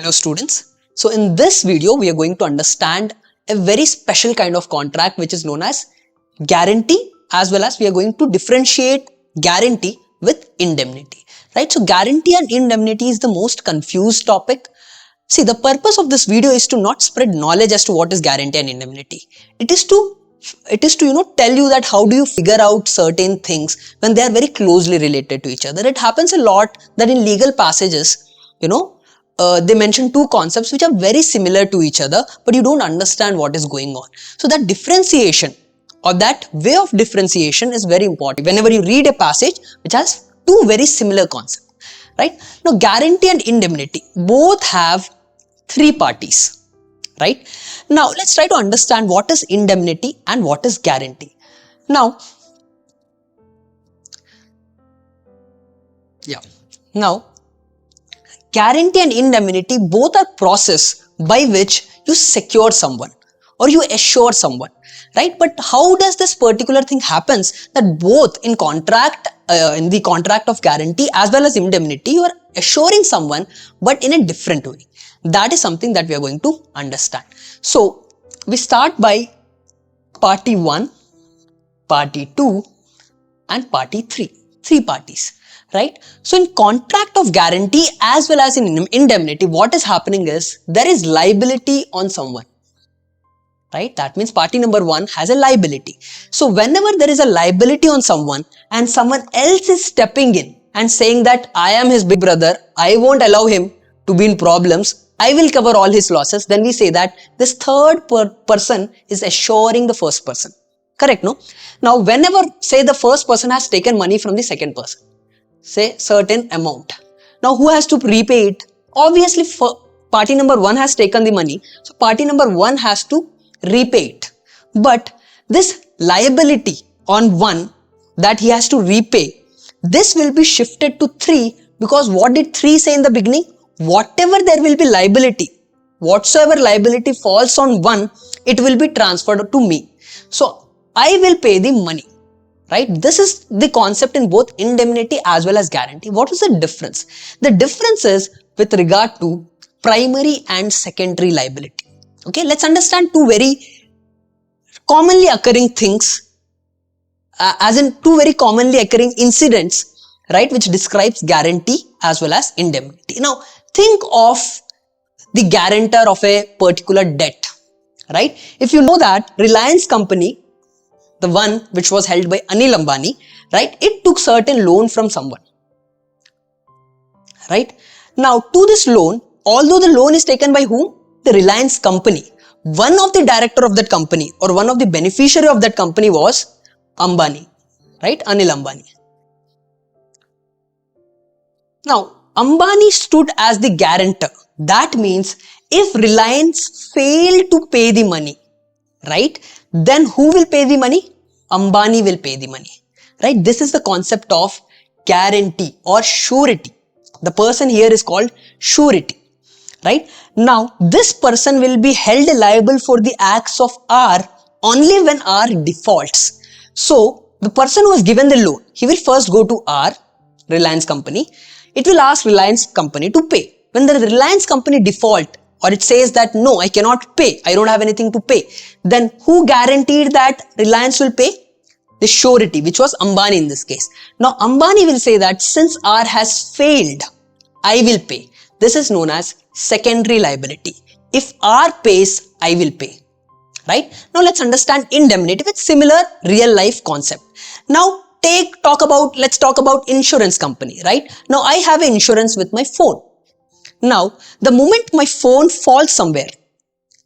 Hello students. So in this video, we are going to understand a very special kind of contract which is known as guarantee, as well as we are going to differentiate guarantee with indemnity, right? So guarantee and indemnity is the most confused topic. See, the purpose of this video is to not spread knowledge as to what is guarantee and indemnity. It is to tell you that how do you figure out certain things when they are very closely related to each other. It happens a lot that in legal passages, they mention two concepts which are very similar to each other, but you don't understand what is going on. So that differentiation or that way of differentiation is very important whenever you read a passage which has two very similar concepts, right? Now, guarantee and indemnity both have three parties, right? Now, let's try to understand what is indemnity and what is guarantee. Now, guarantee and indemnity both are process by which you secure someone or you assure someone, right? But how does this particular thing happens that both in the contract of guarantee as well as indemnity, you are assuring someone but in a different way? That is something that we are going to understand. So we start by party 1, party 2 and party 3. Three parties, right? So in contract of guarantee as well as in indemnity, what is happening is there is liability on someone, right? That means party number 1 has a liability. So whenever there is a liability on someone and someone else is stepping in and saying that I am his big brother, I won't allow him to be in problems, I will cover all his losses, then we say that this third person is assuring the first person. Correct, no? Now, whenever, say, the first person has taken money from the second person, say certain amount. Now, who has to repay it? Obviously, party number 1 has taken the money, so party number 1 has to repay it. But this liability on 1 that he has to repay, this will be shifted to 3, because what did 3 say in the beginning? Whatever there will be liability, whatsoever liability falls on 1, it will be transferred to me. So I will pay the money, right? This is the concept in both indemnity as well as guarantee. What is the difference? The difference is with regard to primary and secondary liability. Okay, let's understand two very commonly occurring things, as in two very commonly occurring incidents, right, which describes guarantee as well as indemnity. Now, think of the guarantor of a particular debt, right? If you know that Reliance company, the one which was held by Anil Ambani, right, it took certain loan from someone, right? Now, to this loan, although the loan is taken by whom? The Reliance company. One of the director of that company or one of the beneficiary of that company was Ambani, right? Anil Ambani. Now, Ambani stood as the guarantor. That means if Reliance failed to pay the money, right, then who will pay the money? Ambani will pay the money, right? This is the concept of guarantee or surety. The person here is called surety, right? Now, this person will be held liable for the acts of R only when R defaults. So, the person who has given the loan, he will first go to R, Reliance company. It will ask Reliance company to pay. When the Reliance company default or it says that no, I cannot pay, I don't have anything to pay, then who guaranteed that Reliance will pay? The surety, which was Ambani in this case. Now, Ambani will say that since R has failed, I will pay. This is known as secondary liability. If R pays, I will pay. Right? Now, let's understand indemnity with similar real life concept. Now, let's talk about insurance company, right? Now, I have an insurance with my phone. Now, the moment my phone falls somewhere,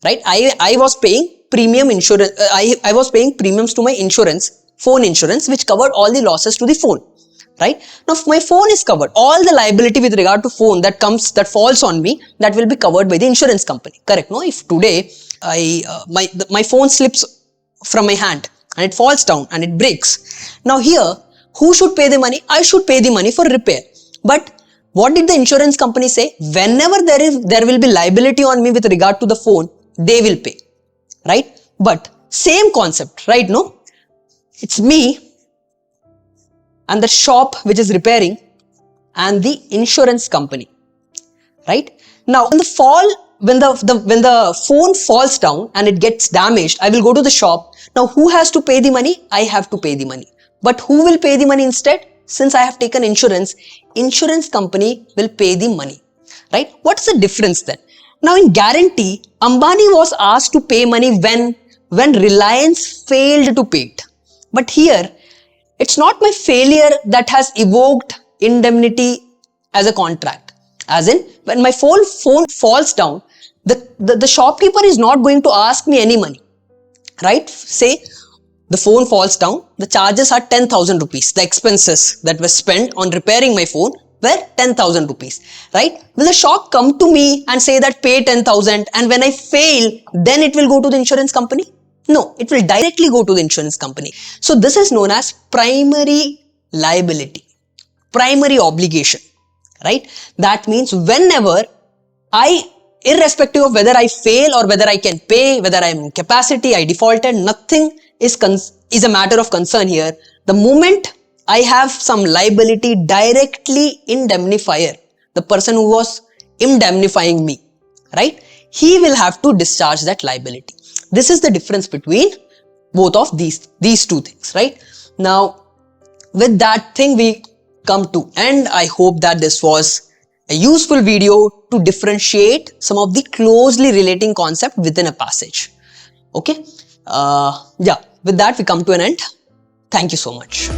right? I was paying premium insurance. I was paying premiums to my insurance, phone insurance, which covered all the losses to the phone, right? Now, if my phone is covered, all the liability with regard to phone that falls on me, that will be covered by the insurance company. Correct? No? If today my phone slips from my hand and it falls down and it breaks. Now here, who should pay the money? I should pay the money for repair. But what did the insurance company say? Whenever there will be liability on me with regard to the phone, they will pay, right? But same concept, right? No, it's me and the shop which is repairing and the insurance company, right? Now, when the phone falls down and it gets damaged, I will go to the shop. Now, who has to pay the money? I have to pay the money. But who will pay the money instead? Since I have taken insurance, insurance company will pay the money, right? What's the difference then? Now, in guarantee, Ambani was asked to pay money when Reliance failed to pay it. But here, it's not my failure that has evoked indemnity as a contract. As in, when my phone falls down, the shopkeeper is not going to ask me any money, right? Say the phone falls down, the charges are 10,000 rupees. The expenses that were spent on repairing my phone were 10,000 rupees, right? Will the shop come to me and say that pay 10,000 and when I fail, then it will go to the insurance company? No, it will directly go to the insurance company. So this is known as primary liability, primary obligation, right? That means whenever irrespective of whether I fail or whether I can pay, whether I'm in capacity, I defaulted, nothing is a matter of concern here. The moment I have some liability, directly indemnifier, the person who was indemnifying me, right? He will have to discharge that liability. This is the difference between both of these two things, right? Now, with that thing, we come to end. I hope that this was a useful video to differentiate some of the closely relating concept within a passage. Okay. Yeah, with that we come to an end. Thank you so much.